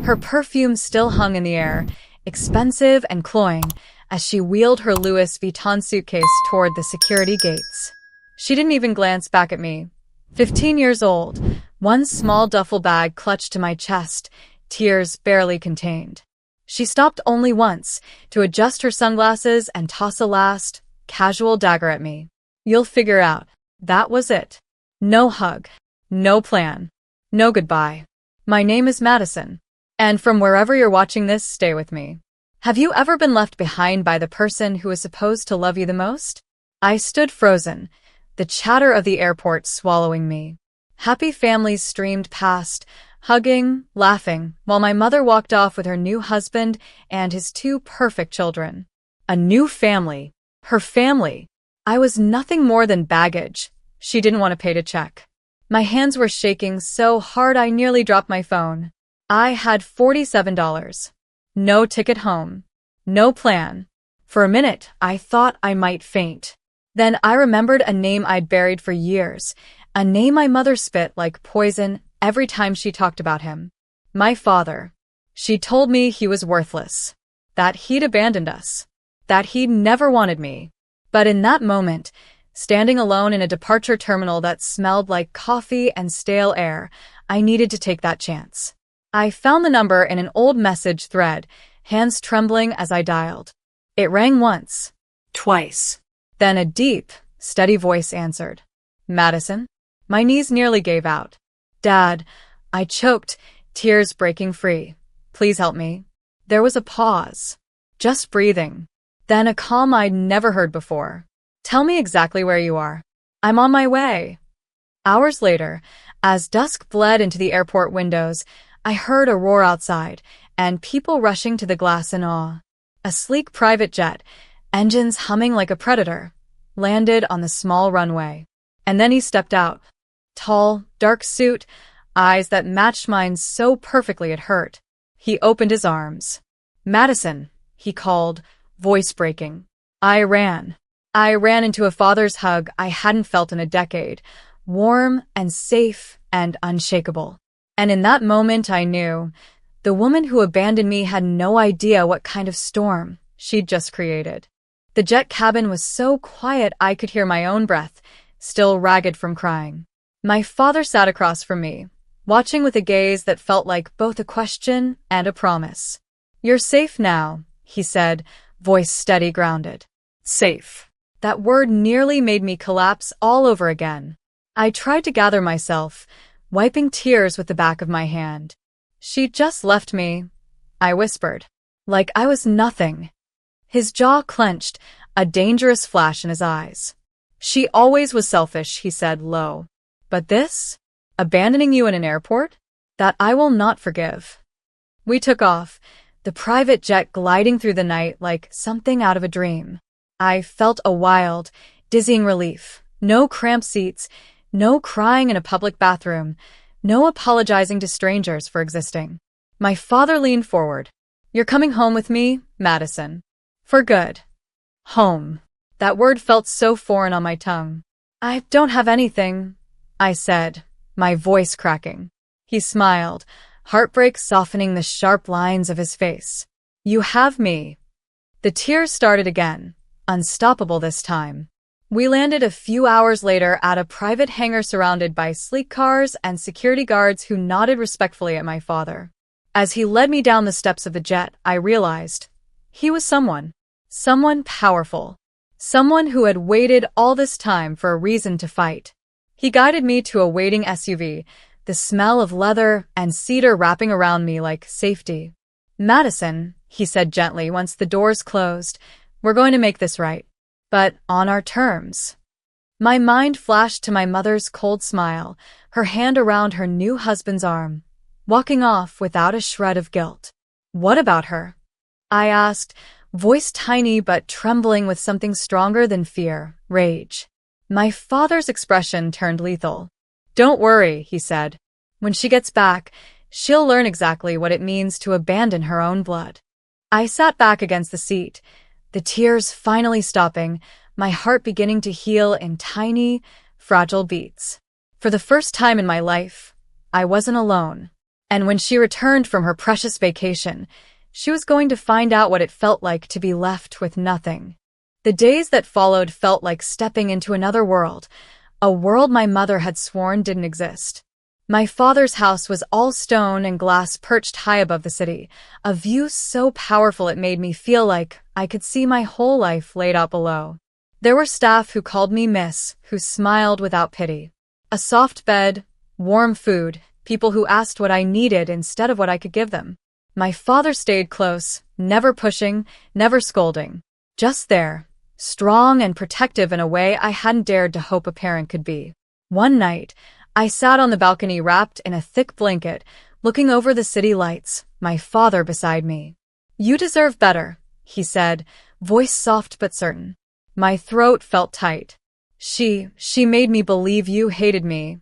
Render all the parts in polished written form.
Her perfume still hung in the air, expensive and cloying, as she wheeled her Louis Vuitton suitcase toward the security gates. She didn't even glance back at me. 15 years old, one small duffel bag clutched to my chest, tears barely contained. She stopped only once, to adjust her sunglasses and toss a last, casual dagger at me. You'll figure out. That was it. No hug. No plan. No goodbye. My name is Madison. And from wherever you're watching this, stay with me. Have you ever been left behind by the person who is supposed to love you the most? I stood frozen, the chatter of the airport swallowing me. Happy families streamed past, hugging, laughing, while my mother walked off with her new husband and his two perfect children. A new family. Her family. I was nothing more than baggage. She didn't want to pay to check. My hands were shaking so hard I nearly dropped my phone. I had $47. No ticket home. No plan. For a minute, I thought I might faint. Then I remembered a name I'd buried for years, a name my mother spit like poison every time she talked about him. My father. She told me he was worthless, that he'd abandoned us, that he'd never wanted me. But in that moment, standing alone in a departure terminal that smelled like coffee and stale air, I needed to take that chance. I found the number in an old message thread, hands trembling as I dialed. It rang once, twice. Then a deep, steady voice answered. Madison? My knees nearly gave out. Dad, I choked, tears breaking free. Please help me. There was a pause. Just breathing. Then a calm I'd never heard before. Tell me exactly where you are. I'm on my way. Hours later, as dusk bled into the airport windows, I heard a roar outside, and people rushing to the glass in awe. A sleek private jet, engines humming like a predator, landed on the small runway. And then he stepped out. Tall, dark suit, eyes that matched mine so perfectly it hurt. He opened his arms. Madison, he called, voice breaking. I ran. I ran into a father's hug I hadn't felt in a decade, warm and safe and unshakable. And in that moment I knew, the woman who abandoned me had no idea what kind of storm she'd just created. The jet cabin was so quiet I could hear my own breath, still ragged from crying. My father sat across from me, watching with a gaze that felt like both a question and a promise. You're safe now, he said, voice steady, grounded. Safe. That word nearly made me collapse all over again. I tried to gather myself, wiping tears with the back of my hand. She just left me, I whispered, like I was nothing. His jaw clenched, a dangerous flash in his eyes. She always was selfish, he said low. But this? Abandoning you in an airport? That I will not forgive. We took off, the private jet gliding through the night like something out of a dream. I felt a wild, dizzying relief. No cramped seats, no crying in a public bathroom, no apologizing to strangers for existing. My father leaned forward. You're coming home with me, Madison. For good. Home. That word felt so foreign on my tongue. I don't have anything, I said, my voice cracking. He smiled, heartbreak softening the sharp lines of his face. You have me. The tears started again, unstoppable this time. We landed a few hours later at a private hangar surrounded by sleek cars and security guards who nodded respectfully at my father. As he led me down the steps of the jet, I realized he was someone powerful, someone who had waited all this time for a reason to fight. He guided me to a waiting SUV, the smell of leather and cedar wrapping around me like safety. Madison, he said gently once the doors closed, we're going to make this right. But on our terms. My mind flashed to my mother's cold smile, her hand around her new husband's arm, walking off without a shred of guilt. What about her? I asked, voice tiny but trembling with something stronger than fear, rage. My father's expression turned lethal. Don't worry, he said. When she gets back, she'll learn exactly what it means to abandon her own blood. I sat back against the seat, the tears finally stopping, my heart beginning to heal in tiny, fragile beats. For the first time in my life, I wasn't alone. And when she returned from her precious vacation, she was going to find out what it felt like to be left with nothing. The days that followed felt like stepping into another world, a world my mother had sworn didn't exist. My father's house was all stone and glass perched high above the city, a view so powerful it made me feel like I could see my whole life laid out below. There were staff who called me miss, who smiled without pity. A soft bed, warm food, people who asked what I needed instead of what I could give them. My father stayed close, never pushing, never scolding. Just there, strong and protective in a way I hadn't dared to hope a parent could be. One night, I sat on the balcony wrapped in a thick blanket, looking over the city lights, my father beside me. "You deserve better," he said, voice soft but certain. My throat felt tight. She made me believe you hated me,"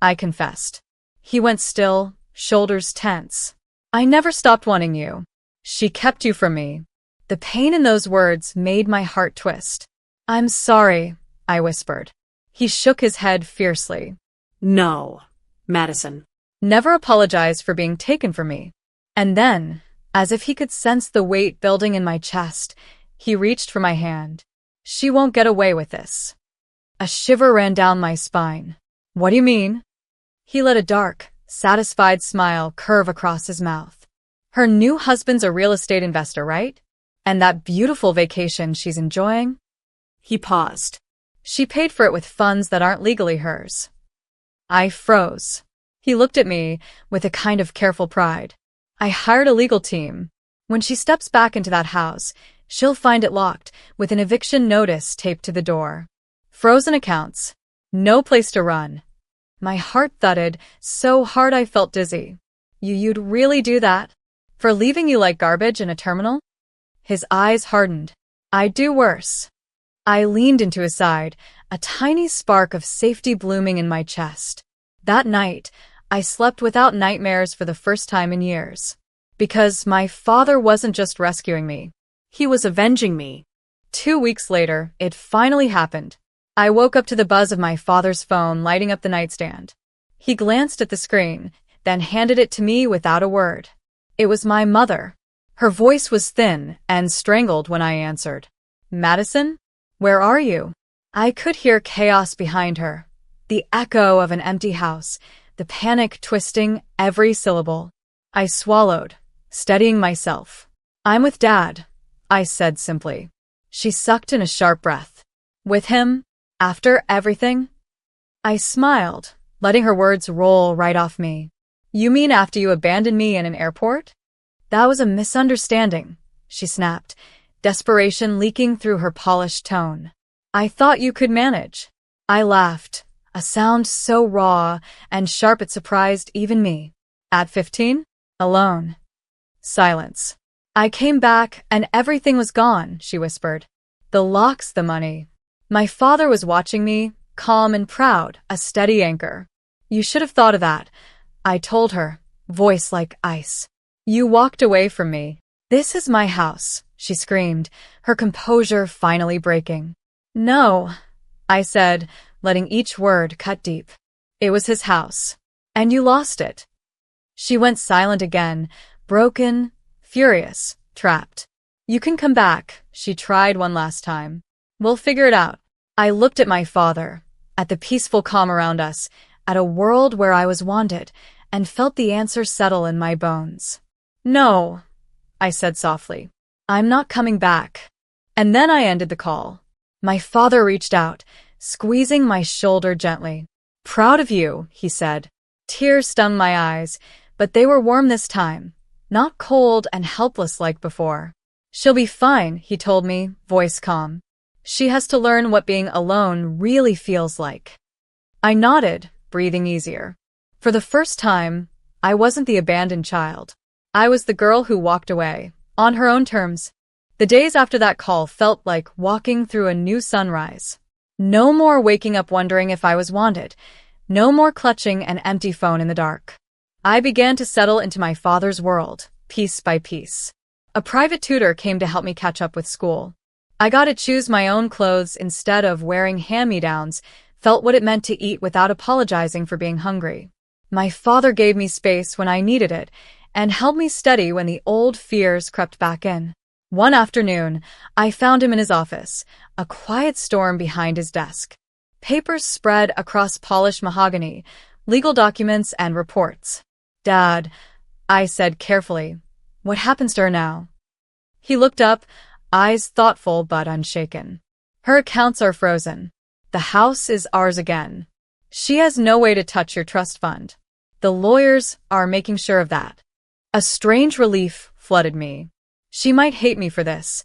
I confessed. He went still, shoulders tense. "I never stopped wanting you. She kept you from me." The pain in those words made my heart twist. "I'm sorry," I whispered. He shook his head fiercely. "No, Madison." "Never apologize for being taken from me." And then, as if he could sense the weight building in my chest, he reached for my hand. "She won't get away with this." A shiver ran down my spine. "What do you mean?" He let a dark, satisfied smile curve across his mouth. "Her new husband's a real estate investor, right? And that beautiful vacation she's enjoying?" He paused. "She paid for it with funds that aren't legally hers." I froze. He looked at me with a kind of careful pride. "I hired a legal team. When she steps back into that house, she'll find it locked, with an eviction notice taped to the door. Frozen accounts. No place to run." My heart thudded so hard I felt dizzy. You'd really do that? For leaving you like garbage in a terminal?" His eyes hardened. "I'd do worse." I leaned into his side, a tiny spark of safety blooming in my chest. That night, I slept without nightmares for the first time in years. Because my father wasn't just rescuing me. He was avenging me. 2 weeks later, it finally happened. I woke up to the buzz of my father's phone lighting up the nightstand. He glanced at the screen, then handed it to me without a word. It was my mother. Her voice was thin and strangled when I answered. "Madison? Where are you?" I could hear chaos behind her. The echo of an empty house, the panic twisting every syllable. I swallowed, steadying myself. "I'm with Dad," I said simply. She sucked in a sharp breath. "With him? After everything?" I smiled, letting her words roll right off me. "You mean after you abandoned me in an airport?" "That was a misunderstanding," she snapped, desperation leaking through her polished tone. "I thought you could manage." I laughed, a sound so raw and sharp it surprised even me. "At 15? Alone." Silence. "I came back and everything was gone," she whispered. "The locks, the money." My father was watching me, calm and proud, a steady anchor. "You should have thought of that," I told her, voice like ice. "You walked away from me." "This is my house," she screamed, her composure finally breaking. "No," I said, letting each word cut deep. "It was his house. And you lost it." She went silent again, broken, furious, trapped. "You can come back," she tried one last time. "We'll figure it out." I looked at my father, at the peaceful calm around us, at a world where I was wanted, and felt the answer settle in my bones. "No," I said softly. "I'm not coming back." And then I ended the call. My father reached out, squeezing my shoulder gently. "Proud of you," he said. Tears stung my eyes, but they were warm this time, not cold and helpless like before. "She'll be fine," he told me, voice calm. "She has to learn what being alone really feels like." I nodded, breathing easier. For the first time, I wasn't the abandoned child. I was the girl who walked away, on her own terms. The days after that call felt like walking through a new sunrise. No more waking up wondering if I was wanted. No more clutching an empty phone in the dark. I began to settle into my father's world, piece by piece. A private tutor came to help me catch up with school. I got to choose my own clothes instead of wearing hand-me-downs, felt what it meant to eat without apologizing for being hungry. My father gave me space when I needed it and held me steady when the old fears crept back in. One afternoon, I found him in his office, a quiet storm behind his desk. Papers spread across polished mahogany, legal documents and reports. "Dad," I said carefully, "what happens to her now?" He looked up, eyes thoughtful but unshaken. "Her accounts are frozen. The house is ours again. She has no way to touch your trust fund. The lawyers are making sure of that." A strange relief flooded me. She might hate me for this,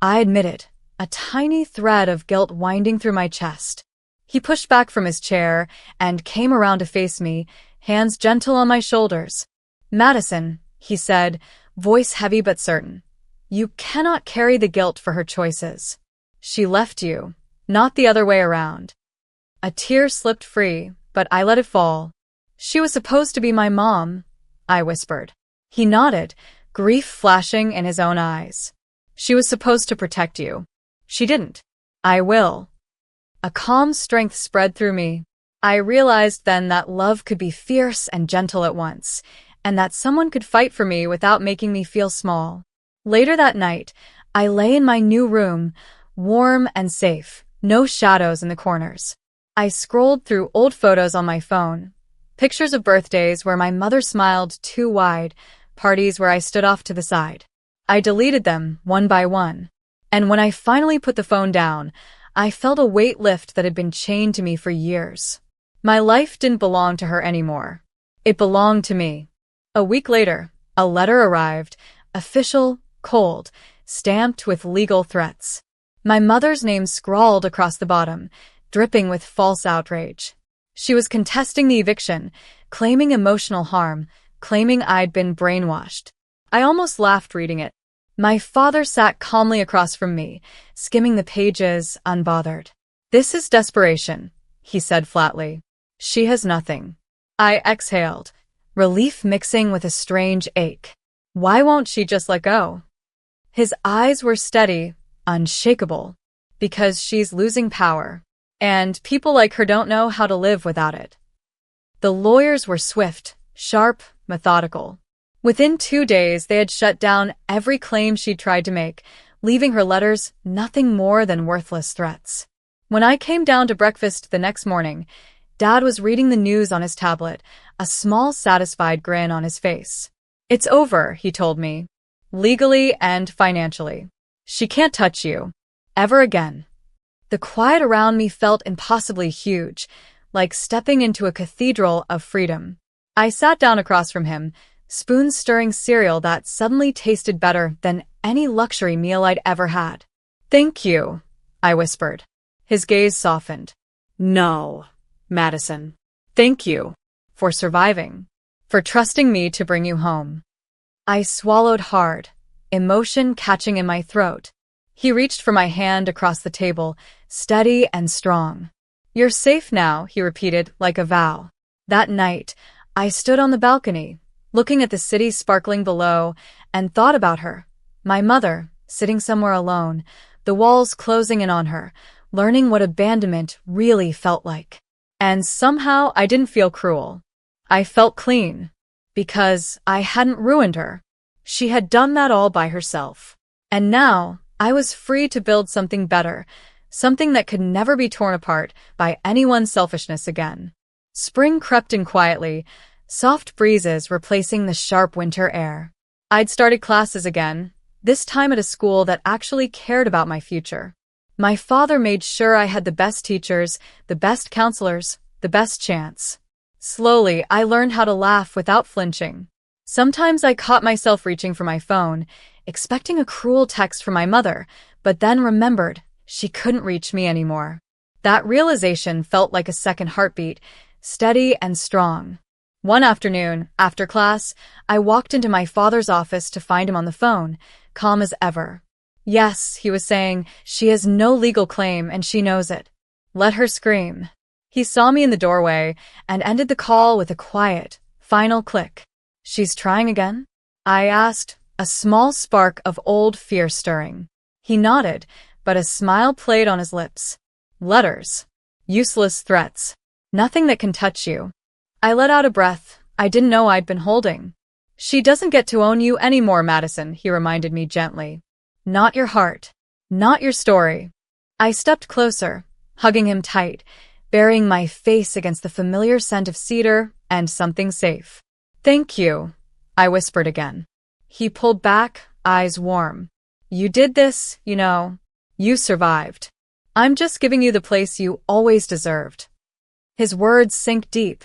I admitted, a tiny thread of guilt winding through my chest. He pushed back from his chair and came around to face me, hands gentle on my shoulders. "Madison," he said, voice heavy but certain, "you cannot carry the guilt for her choices. She left you, not the other way around." A tear slipped free, but I let it fall. "She was supposed to be my mom," I whispered. He nodded, grief flashing in his own eyes. "She was supposed to protect you. She didn't. I will." A calm strength spread through me. I realized then that love could be fierce and gentle at once, and that someone could fight for me without making me feel small. Later that night, I lay in my new room, warm and safe, no shadows in the corners. I scrolled through old photos on my phone, pictures of birthdays where my mother smiled too wide, parties where I stood off to the side. I deleted them one by one, and when I finally put the phone down, I felt a weight lift that had been chained to me for years. My life didn't belong to her anymore. It belonged to me. A week later, a letter arrived, official, cold, stamped with legal threats. My mother's name scrawled across the bottom, dripping with false outrage. She was contesting the eviction, claiming emotional harm, claiming I'd been brainwashed. I almost laughed reading it. My father sat calmly across from me, skimming the pages, unbothered. "This is desperation," he said flatly. "She has nothing." I exhaled, relief mixing with a strange ache. Why won't she just let go? His eyes were steady, unshakable. "Because she's losing power. And people like her don't know how to live without it." The lawyers were swift, sharp, methodical. Within 2 days, they had shut down every claim she'd tried to make, leaving her letters nothing more than worthless threats. When I came down to breakfast the next morning, Dad was reading the news on his tablet, a small, satisfied grin on his face. "It's over," he told me. "Legally and financially. She can't touch you. Ever again." The quiet around me felt impossibly huge, like stepping into a cathedral of freedom. I sat down across from him, spoon stirring cereal that suddenly tasted better than any luxury meal I'd ever had. "Thank you," I whispered. His gaze softened. "No, Madison. Thank you for surviving, for trusting me to bring you home." I swallowed hard, emotion catching in my throat. He reached for my hand across the table, steady and strong. "You're safe now," he repeated like a vow. That night, I stood on the balcony, looking at the city sparkling below, and thought about her, my mother, sitting somewhere alone, the walls closing in on her, learning what abandonment really felt like. And somehow I didn't feel cruel. I felt clean, because I hadn't ruined her. She had done that all by herself. And now, I was free to build something better, something that could never be torn apart by anyone's selfishness again. Spring crept in quietly, soft breezes replacing the sharp winter air. I'd started classes again, this time at a school that actually cared about my future. My father made sure I had the best teachers, the best counselors, the best chance. Slowly, I learned how to laugh without flinching. Sometimes I caught myself reaching for my phone, expecting a cruel text from my mother, but then remembered she couldn't reach me anymore. That realization felt like a second heartbeat, steady and strong. One afternoon, after class, I walked into my father's office to find him on the phone, calm as ever. "Yes," he was saying, "she has no legal claim and she knows it. Let her scream." He saw me in the doorway and ended the call with a quiet, final click. "She's trying again?" I asked, a small spark of old fear stirring. He nodded, but a smile played on his lips. "Letters. Useless threats. Nothing that can touch you." I let out a breath I didn't know I'd been holding. She doesn't get to own you anymore, Madison, he reminded me gently. Not your heart. Not your story. I stepped closer, hugging him tight, burying my face against the familiar scent of cedar and something safe. Thank you, I whispered again. He pulled back, eyes warm. You did this, you know. You survived. I'm just giving you the place you always deserved. His words sank deep,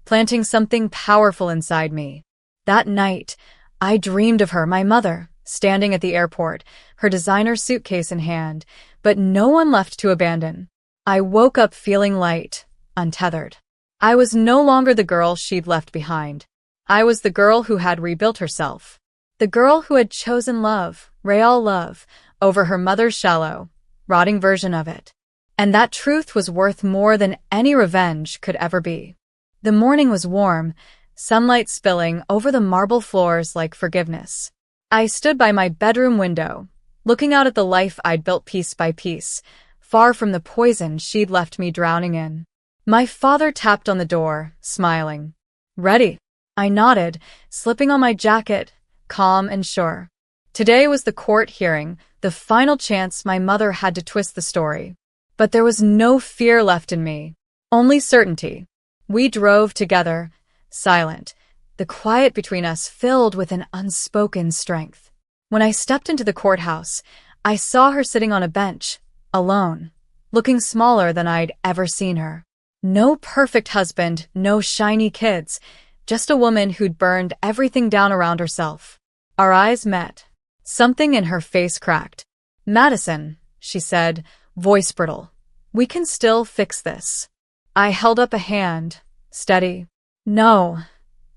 planting something powerful inside me. That night, I dreamed of her, my mother, standing at the airport, her designer suitcase in hand, but no one left to abandon. I woke up feeling light, untethered. I was no longer the girl she'd left behind. I was the girl who had rebuilt herself. The girl who had chosen love, real love, over her mother's shallow, rotting version of it. And that truth was worth more than any revenge could ever be. The morning was warm, sunlight spilling over the marble floors like forgiveness. I stood by my bedroom window, looking out at the life I'd built piece by piece, far from the poison she'd left me drowning in. My father tapped on the door, smiling. Ready? I nodded, slipping on my jacket, calm and sure. Today was the court hearing, the final chance my mother had to twist the story. But there was no fear left in me, only certainty. We drove together, silent, the quiet between us filled with an unspoken strength. When I stepped into the courthouse, I saw her sitting on a bench, alone, looking smaller than I'd ever seen her. No perfect husband, no shiny kids, just a woman who'd burned everything down around herself. Our eyes met. Something in her face cracked. Madison, she said, voice brittle. We can still fix this. I held up a hand, steady. No,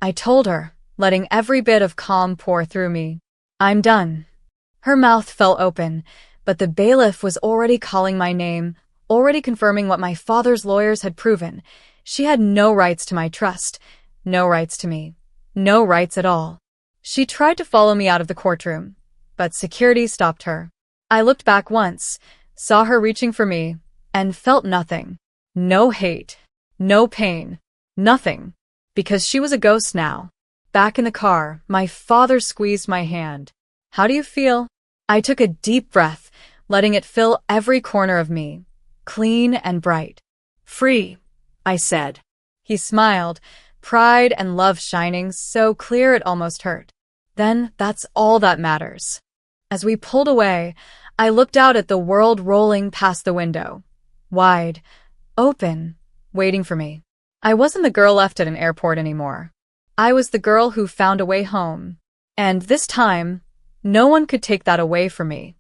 I told her, letting every bit of calm pour through me. I'm done. Her mouth fell open, but the bailiff was already calling my name, already confirming what my father's lawyers had proven. She had no rights to my trust, no rights to me, no rights at all. She tried to follow me out of the courtroom, but security stopped her. I looked back once, saw her reaching for me, and felt nothing. No hate, no pain, nothing. Because she was a ghost now. Back in the car, my father squeezed my hand. How do you feel? I took a deep breath, letting it fill every corner of me. Clean and bright. Free, I said. He smiled, pride and love shining so clear it almost hurt. Then that's all that matters. As we pulled away, I looked out at the world rolling past the window. Wide, open, waiting for me. I wasn't the girl left at an airport anymore. I was the girl who found a way home. And this time, no one could take that away from me.